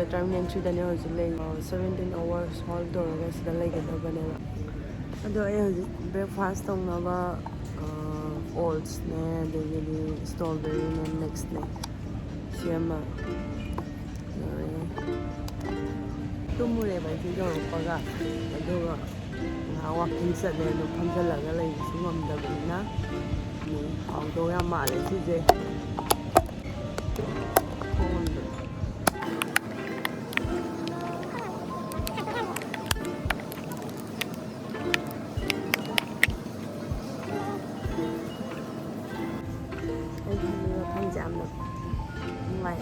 Terminal 3 hojik lay 17 hours hold tawraga sida laigadabane ado ai hojik breakfast tongnaba oats ne adagidi strawberry ne mix ne sema tumure bai ji yoropaga aduga walking chatle do phamjalaga laibisu ngamdabina ni hawdo ya male sije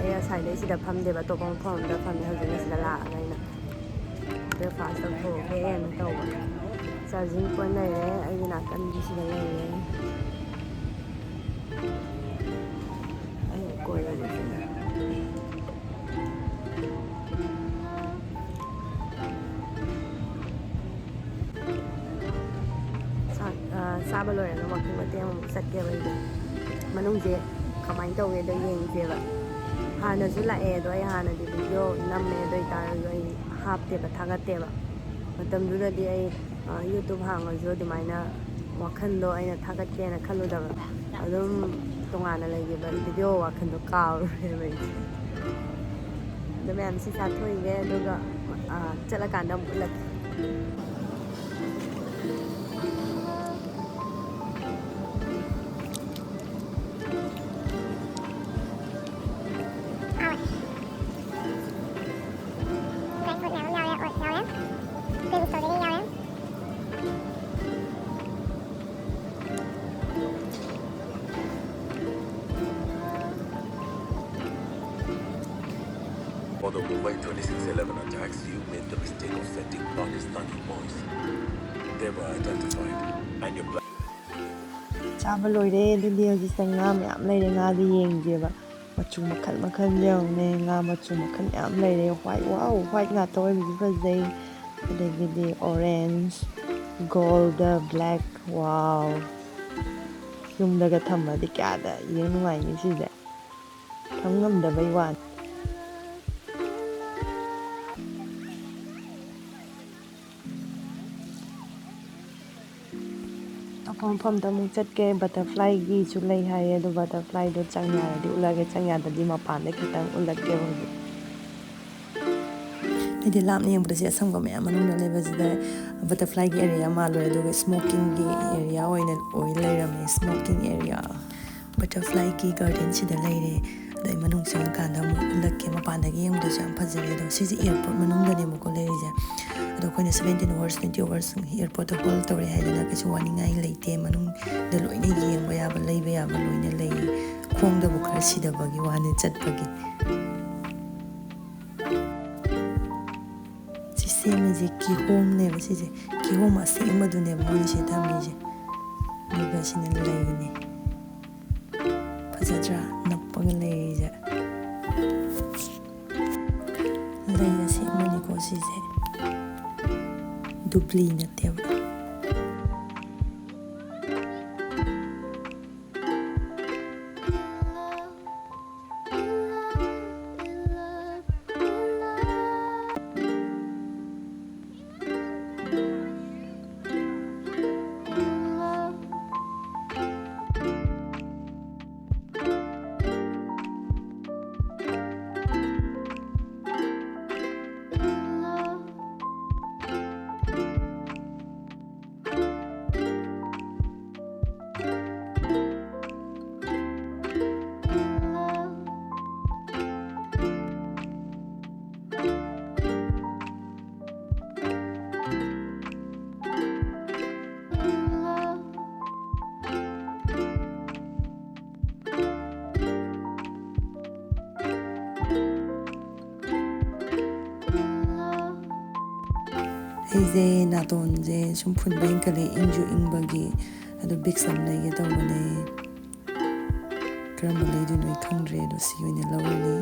ai sai dei sida phamde ba to bang phom da phamde hojik sida la ngaina breakfast to ke en to charging point lai re ai na kan ji sida lai re ai ko ya ni saba loi na walking ma tem sat ke bai manungje kamai tawwe da yengje ba hana su la e do ai hana di video namme do tar ai hapte ba thagate ba matam du da di ai YouTube hanga jo di maina wakhan do ai na thagate na khalu da adum tongana lege ba video wakhan do kaw re ba da mem si sa thoi ge do ga chala kan da ulak For the Mumbai 26/11 attacks, you made the mistake of sending Pakistani boys. They were identified, and your plan. Chaba loire dindi hoji sanga myam laire nga di yengje ba machu makhal makhal yeone nga machu makhal yam laire white wow white nga toy bi fazai adagidi orange gold black wow yumdaga thamadi kyada yeng nungai ni side thangam da bai wan From the Mungchatke butterfly gi chulai hai do butterfly do changya di ulage changya da di mapan de kitang ulage hoji ide lam ni yeng budasi asam gam ya manung na leba jida butterfly gi area ma lo do smoking gi area oina oil ram smoking area butterfly gi garden sida laire dai manung sang kan da mu ulage mapan da gi yeng budasi am phajare do sisi airport manung da ne mo ko laire ja ado koina 17 hours 20 hours airport to hold tore hai dana kachu waningai leite manung da loina yengba ya ba leiba ya ba loina lei khong da bu khar sida bagi wani chat bagi same je ki home ne ba si je ki home ase madu ne mo ni se tambi je ni ba sin lei ne phajatra napang lei ja lei ase mani ko si je dupli na te ba ꯑꯩꯁꯦ ꯅꯥꯇꯣꯟꯁꯦ ꯁꯨꯝ ꯐꯨꯟꯕ ꯍꯦꯟꯀꯠꯂꯦ ꯏꯪꯁꯨ ꯏꯪꯕꯒꯤ ꯑꯗꯣ ꯕꯤꯛꯁ ꯑꯃ ꯂꯩꯒꯦ ꯇꯧꯕꯅꯦ ꯀꯔꯝꯕ ꯂꯩꯗꯣꯏꯅꯣ ꯑꯩ ꯈꯪꯗ꯭ꯔꯦ ꯑꯗꯣ ꯁꯤ ꯑꯣꯏꯅ ꯂꯧꯔꯅꯤ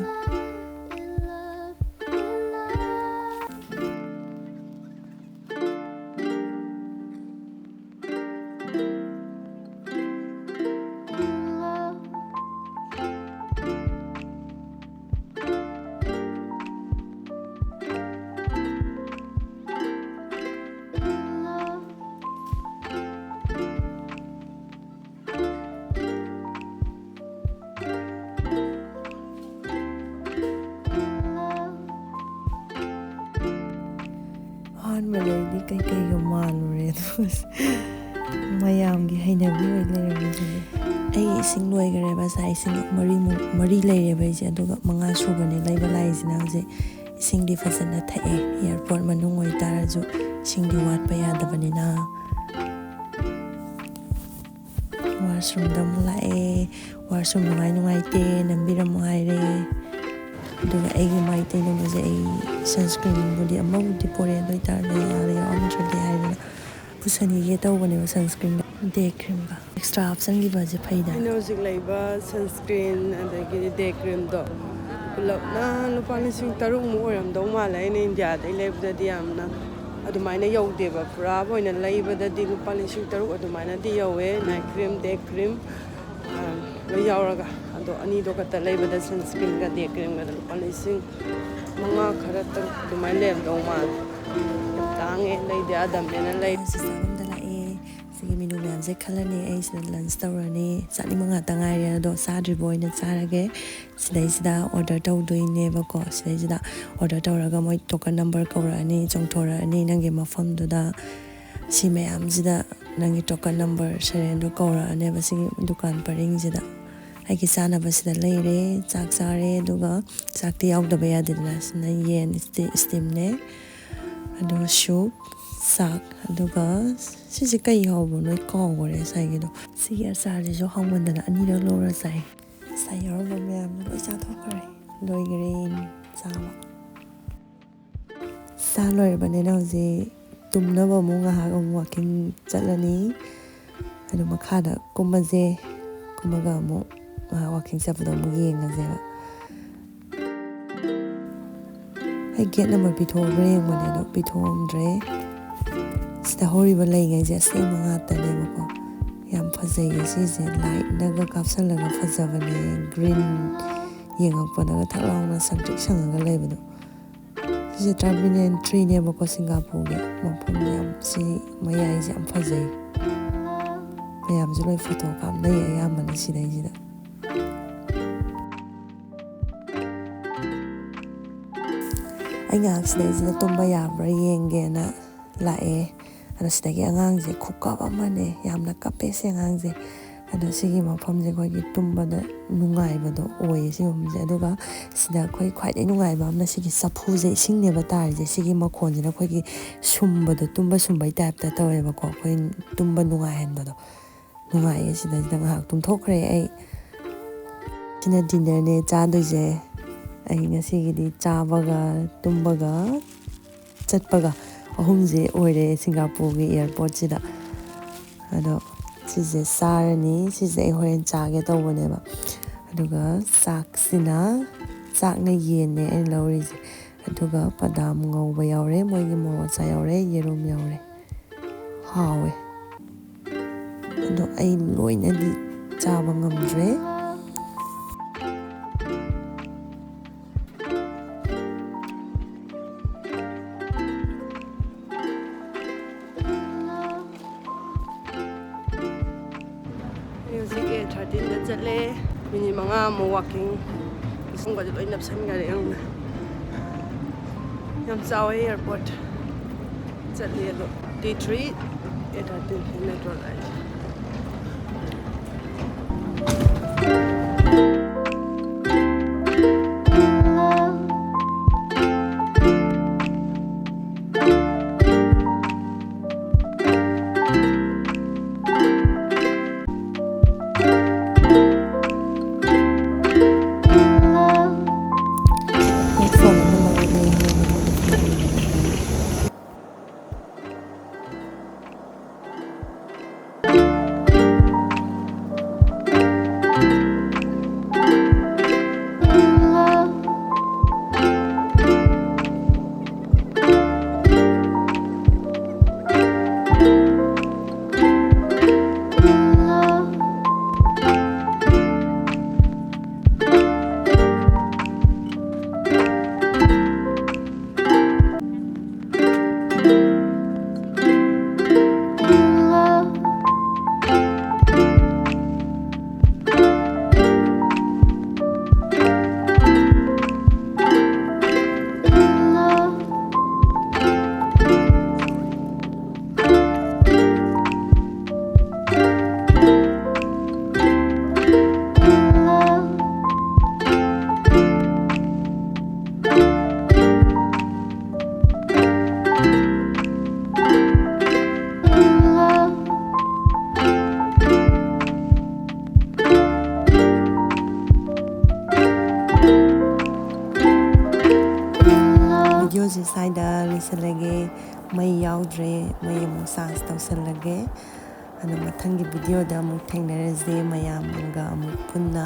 ꯑꯍꯥꯟꯕꯗꯩꯗꯤ ꯀꯩꯀꯩꯒ ꯃꯥꯜꯂꯨꯔꯦ ꯑꯗꯨꯒ ꯃꯌꯥꯝꯒꯤ ꯍꯩꯅꯕꯤ ꯑꯣꯏ ꯂꯩꯔꯝꯃꯤꯁꯤꯅꯦ ꯑꯩ ꯏꯁꯤꯡ ꯂꯣꯏꯈꯔꯦꯕ ꯉꯁꯥꯏ ꯏꯁꯤꯡ ꯃꯔꯤ ꯂꯩꯔꯦꯕ ꯑꯩꯁꯦ ꯑꯗꯨꯒ 5 ꯁꯨꯕꯅꯦ ꯂꯩꯕ ꯂꯥꯛꯏꯁꯤꯅ ꯍꯧꯖꯤꯛ ꯏꯁꯤꯡꯗꯤ ꯐꯖꯅ ꯊꯛꯑꯦ ꯏꯌꯥꯔꯄꯣꯔꯠ ꯃꯅꯨꯡ ꯑꯣꯏꯇꯥꯔꯁꯨ ꯏꯁꯤꯡꯗꯤ ꯋꯥꯠꯄ ꯌꯥꯗꯕꯅꯤꯅ ꯋꯥꯁꯔꯨꯝꯗ ꯑꯃꯨꯛ ꯂꯥꯛꯑꯦ ꯋꯥꯁꯔꯨꯝ ꯅꯨꯡꯉꯥꯏꯇꯦ ꯅꯝꯕꯤꯔꯝꯃꯣ ꯍꯥꯏꯔꯦ ꯑꯗꯨꯒ ꯑꯩꯒꯤ ꯃꯥꯏ ꯇꯩꯅꯕꯁꯦ ꯑꯩ ꯁꯟꯁꯀ꯭ꯔꯤꯟꯕꯨꯗꯤ ꯑꯃꯕꯨꯗꯤ ꯄꯣꯔꯛꯑꯦ ꯑꯗꯨ ꯑꯣꯏꯇꯥꯔꯗꯤ ꯌꯥꯔꯦ ꯌꯥꯎꯔꯝꯗ꯭ꯔꯗꯤ ꯍꯥꯏꯗꯅ ꯄꯨꯁꯟꯈꯤꯒꯦ ꯇꯧꯕꯅꯦꯕ ꯁꯟꯁꯀ꯭ꯔꯤꯟꯒ ꯗꯦ ꯀ꯭ꯔꯤꯝꯒ ꯑꯦꯛꯁꯇ꯭ꯔꯥ ꯍꯥꯞꯆꯟꯈꯤꯕꯁꯦ ꯐꯩꯗ ꯑꯩꯅ ꯍꯧꯖꯤꯛ ꯂꯩꯕ ꯁꯟꯁꯀ꯭ꯔꯤꯟ ꯑꯗꯒꯤꯗꯤ ꯗꯦ ꯀ꯭ꯔꯤꯝꯗꯣ ꯄꯨꯂꯞꯅ ꯂꯨꯄꯥ 3,000 ꯑꯣꯏꯔꯝꯗꯧ ꯃꯥꯜꯂꯦ ꯑꯩꯅ ꯏꯟꯗꯤꯌꯥꯗꯩ ꯂꯩꯕꯗꯗꯤ ꯌꯥꯝꯅ ꯑꯗꯨꯃꯥꯏꯅ ꯌꯧꯗꯦꯕ ꯄꯨꯔꯥ ꯑꯣꯏꯅ ꯂꯩꯕꯗꯗꯤ ꯂꯨꯄꯥ 6,000 ꯑꯗꯨꯃꯥꯏꯅꯗꯤ ꯌꯧꯋꯦ ꯅꯥꯏꯠ ꯀ꯭ꯔꯤꯝ ꯗꯦ ꯀ꯭ꯔꯤꯝ ꯂꯣꯏ ꯌꯥꯎꯔꯒ ꯑꯗꯣ ꯑꯅꯤꯗꯣ ꯈꯛꯇ ꯂꯩꯕꯗ ꯁꯟꯁꯀ꯭ꯔꯤꯟꯒ ꯗꯦ ꯀ꯭ꯔꯤꯝꯒꯗ ꯂꯨꯄꯥ 5,000 ꯈꯔ 6 ꯑꯗꯨꯃꯥꯏꯅ ꯂꯩꯔꯝꯗꯧ ꯃꯥꯜꯂꯦ ꯌꯥꯝ ꯇꯥꯡꯉꯦ ꯂꯩꯗꯤ ꯌꯥꯗꯕꯅꯤꯅ ꯂꯩ ꯆꯥꯐꯝꯗ ꯂꯥꯛꯑꯦ ꯁꯤꯒꯤ ꯃꯦꯅꯨ ꯃꯌꯥꯝꯁꯦ ꯈꯜꯂꯅꯤ ꯑꯩ ꯁꯤꯗ ꯂꯟꯁ ꯇꯧꯔꯅꯤ ꯆꯥꯅꯤꯡꯕ ꯉꯥꯛꯇ ꯉꯥꯏꯔꯦ ꯑꯗꯣ ꯆꯥꯗ꯭ꯔꯤꯕ ꯑꯣꯏꯅ ꯆꯥꯔꯒꯦ ꯁꯤꯗꯩꯁꯤꯗ ꯑꯣꯔꯗꯔ ꯇꯧꯗꯣꯏꯅꯦꯕꯀꯣ ꯁꯤꯗꯩꯁꯤꯗ ꯑꯣꯔꯗರ್ ꯇꯧꯔꯒ ꯃꯣꯏ ꯇꯣꯀꯟ ꯅꯝꯕꯔ ꯀꯧꯔꯛꯑꯅꯤ ꯆꯣꯡꯊꯣꯔꯛꯑꯅꯤ ꯅꯪꯒꯤ ꯃꯐꯝꯗꯨꯗ ꯁꯤ ꯃꯌꯥꯝꯁꯤꯗ ꯅꯪꯒꯤ ꯇꯣꯀꯟ ꯅꯝꯕꯔ ꯁꯦꯔꯦꯟꯗꯣ ꯀꯧꯔꯛꯑꯅꯦꯕ ꯁꯤꯒꯤ ꯗꯨꯀꯥꯟ ꯄꯔꯤꯡꯁꯤꯗ ꯑꯩꯒꯤ ꯆꯥꯅꯕꯁꯤꯗ ꯂꯩꯔꯦ ꯆꯥꯛ ꯆꯥꯔꯦ ꯑꯗꯨꯒ ꯆꯥꯛꯇꯤ ꯌꯥꯎꯗꯕ ꯌꯥꯗꯦꯗꯅ ꯁꯤꯅ ꯌꯦꯟ ꯏꯁꯇꯤꯝꯅꯦ ꯑꯗꯨꯒ ꯁꯨꯞ ꯆꯥꯛ ꯑꯗꯨꯒ ꯁꯤꯁꯦ ꯀꯩ ꯍꯥꯎꯕꯅꯣ ꯑꯩ ꯀꯥꯎꯈꯔꯦ ꯉꯁꯥꯏꯒꯤꯗꯣ ꯁꯤꯒꯤ ꯑꯆꯥꯔꯁꯤꯁꯨ ꯍꯥꯎꯃꯟꯗꯅ 2ꯔꯛ ꯂꯧꯔ ꯆꯥꯏ ꯉꯁꯥꯏ ꯌꯥꯎꯔꯝꯕ ꯃꯌꯥꯝꯗꯣ ꯂꯣꯏ ꯆꯥꯊꯣꯛꯈ꯭ꯔꯦ ꯂꯣꯏꯈꯔꯦ ꯆꯥꯕ ꯆꯥ ꯂꯣꯏꯔꯕꯅꯤꯅ ꯍꯧꯖꯤꯛ ꯇꯨꯝꯅꯕ ꯑꯃꯨꯛ ꯉꯥꯏꯍꯥꯛ ꯑꯃꯨꯛ ꯋꯥꯛꯀꯤꯡ ꯆꯠꯂꯅꯤ ꯑꯗꯨ ꯃꯈꯥꯗ ꯀꯨꯝꯃꯒ ꯑꯃꯨꯛ ꯉꯥꯏꯍꯥꯛ ꯋꯥꯛꯀꯤꯡ ꯆꯠꯄꯗꯣ ꯑꯃꯨꯛ ꯌꯦꯡꯉꯁꯦꯕ ꯑꯩ ꯒꯦꯠ ꯅꯝꯕꯔ ꯄꯤꯊꯣꯛꯑꯕ꯭ꯔꯥ ꯌꯦꯡꯕꯅꯦ ꯑꯗꯣ ꯄꯤꯊꯣꯛꯑꯝꯗ꯭ꯔꯦ ꯁꯤꯗ ꯍꯧꯔꯤꯕ ꯂꯩꯉꯩꯁꯦ ꯑꯁꯦꯡꯕ ꯉꯥꯛꯇꯅꯦꯕꯀꯣ ꯌꯥꯝ ꯐꯖꯩꯌꯦ ꯁꯤꯁꯦ ꯂꯥꯏꯠꯅꯒ ꯀꯥꯞꯁꯜꯂꯒ ꯐꯖꯕꯅꯦ ꯒ꯭ꯔꯤꯟ ꯌꯦꯡꯉꯛꯄꯗꯒ ꯊꯛ ꯂꯥꯎꯅ ꯁꯪꯇ꯭ꯔꯤꯛ ꯁꯪꯉꯒ ꯂꯩꯕꯗꯣ ꯁꯤꯁꯦ ꯇꯔꯃꯤꯅꯦꯜ 3ꯅꯦꯕꯀꯣ ꯁꯤꯡꯒꯥꯄꯨꯔꯒꯤ ꯃꯐꯝꯁꯦ ꯌꯥꯝ ꯁꯤ ꯃꯌꯥꯏꯁꯦ ꯌꯥꯝ ꯐꯖꯩ ꯃꯌꯥꯝꯁꯨ ꯂꯣꯏ ꯐꯣꯇꯣ ꯀꯥꯞꯅꯩ ꯑꯌꯥꯝꯕꯅ ꯁꯤꯗꯩꯁꯤꯗ ꯑꯩ ꯉꯥꯏꯍꯥꯛ ꯁꯤꯗꯩꯁꯤꯗ ꯇꯨꯝꯕ ꯌꯥꯕ꯭ꯔꯥ ꯌꯦꯡꯒꯦꯅ ꯂꯥꯛꯑꯦ ꯑꯗꯣ ꯁꯤꯗꯒꯤ ꯑꯉꯥꯡꯁꯦ ꯈꯨꯀꯞ ꯑꯃꯅꯦ ꯌꯥꯝꯅ ꯀꯞꯄꯦ ꯁꯤ ꯑꯉꯥꯡꯁꯦ ꯑꯗꯣ ꯁꯤꯒꯤ ꯃꯐꯝꯁꯦ ꯑꯩꯈꯣꯏꯒꯤ ꯇꯨꯝꯕꯗ ꯅꯨꯡꯉꯥꯏꯕꯗꯣ ꯑꯣꯏꯌꯦ ꯁꯤ ꯃꯐꯝꯁꯦ ꯑꯗꯨꯒ ꯁꯤꯗ ꯑꯩꯈꯣꯏ ꯈ꯭ꯋꯥꯏꯗꯒꯤ ꯅꯨꯡꯉꯥꯏꯕ ꯑꯃꯅ ꯁꯤꯒꯤ ꯆꯐꯨꯁꯦ ꯏꯁꯤꯡꯅꯦꯕ ꯇꯥꯔꯤꯁꯦ ꯁꯤꯒꯤ ꯃꯈꯣꯟꯁꯤꯅ ꯑꯩꯈꯣꯏꯒꯤ ꯁꯨꯝꯕꯗꯣ ꯇꯨꯝꯕ ꯁꯨꯝꯕꯩ ꯇꯥꯏꯞꯇ ꯇꯧꯋꯦꯕꯀꯣ ꯑꯩꯈꯣꯏ ꯇꯨꯝꯕ ꯅꯨꯡꯉꯥꯏꯍꯟꯕꯗꯣ ꯅꯨꯡꯉꯥꯏꯌꯦ ꯁꯤꯗꯩꯁꯤꯗ ꯉꯥꯏꯍꯥꯛ ꯇꯨꯝꯊꯣꯛꯈ꯭ꯔꯦ ꯑꯩ ꯁꯤꯅ ꯗꯤꯟꯅꯔꯅꯦ ꯆꯥꯗꯣꯏꯁꯦ ꯑꯩ ꯉꯁꯤꯒꯤꯗꯤ ꯆꯥꯕꯒ ꯇꯨꯝꯕꯒ ꯆꯠꯄꯒ 3ꯁꯦ ꯑꯣꯏꯔꯦ ꯁꯤꯡꯒꯥꯄꯨꯔꯒꯤ ꯑꯦꯌꯥꯔꯄꯣꯔꯠꯁꯤꯗ ꯑꯗꯣ ꯁꯤꯁꯦ ꯆꯥꯔꯅꯤ ꯁꯤꯁꯦ ꯑꯩ ꯍꯣꯔꯦꯟ ꯆꯥꯒꯦ ꯇꯧꯕꯅꯦꯕ ꯑꯗꯨꯒ ꯆꯥꯛꯅ ꯌꯦꯟꯅꯦ ꯑꯩꯅ ꯂꯧꯔꯤꯁꯦ ꯑꯗꯨꯒ ꯕꯗꯥꯝ ꯉꯧꯕ ꯌꯥꯎꯔꯦ ꯃꯣꯏꯒꯤ ꯃꯣꯔꯣꯛ ꯑꯆꯥꯔ ꯌꯥꯎꯔꯦ ꯌꯦꯔꯨꯝ ꯌꯥꯎꯔꯦ ꯍꯥꯎꯋꯦ ꯑꯗꯣ ꯑꯩ ꯂꯣꯏꯅꯗꯤ ꯆꯥꯕ ꯉꯝꯗ꯭ꯔꯦ ꯍꯧꯖꯤꯛ 8:13ꯗ ꯆꯠꯂꯦ ꯃꯤꯅꯤꯠ 5 ꯑꯃꯨꯛ ꯋꯥꯛꯀꯤꯡ ꯏꯁꯤꯡꯒꯗꯤ ꯂꯣꯏ ꯅꯞꯁꯟꯈꯔꯦ ꯌꯥꯝ ꯆꯥꯎꯋꯦ ꯑꯦꯌꯥꯔꯄꯣꯔꯠ ꯆꯠꯂꯤ ꯑꯗꯣ T3 8:13 ꯅꯠꯇ꯭ꯔꯣ ꯂꯥꯛꯏꯁꯦ ꯚꯤꯗꯤꯑꯣꯁꯤ ꯁ꯭ꯋꯥꯏꯗ ꯂꯣꯏꯁꯤꯜꯂꯒꯦ ꯃꯩ ꯌꯥꯎꯗ꯭ꯔꯦ ꯃꯩ ꯑꯃꯨꯛ ꯆꯥꯔꯖ ꯇꯧꯁꯜꯂꯒꯦ ꯑꯗꯣ ꯃꯊꯪꯒꯤ ꯚꯤꯗꯤꯑꯣꯗ ꯑꯃꯨꯛ ꯊꯦꯡꯅꯔꯁꯦ ꯃꯌꯥꯝꯒ ꯑꯃꯨꯛ ꯄꯨꯟꯅ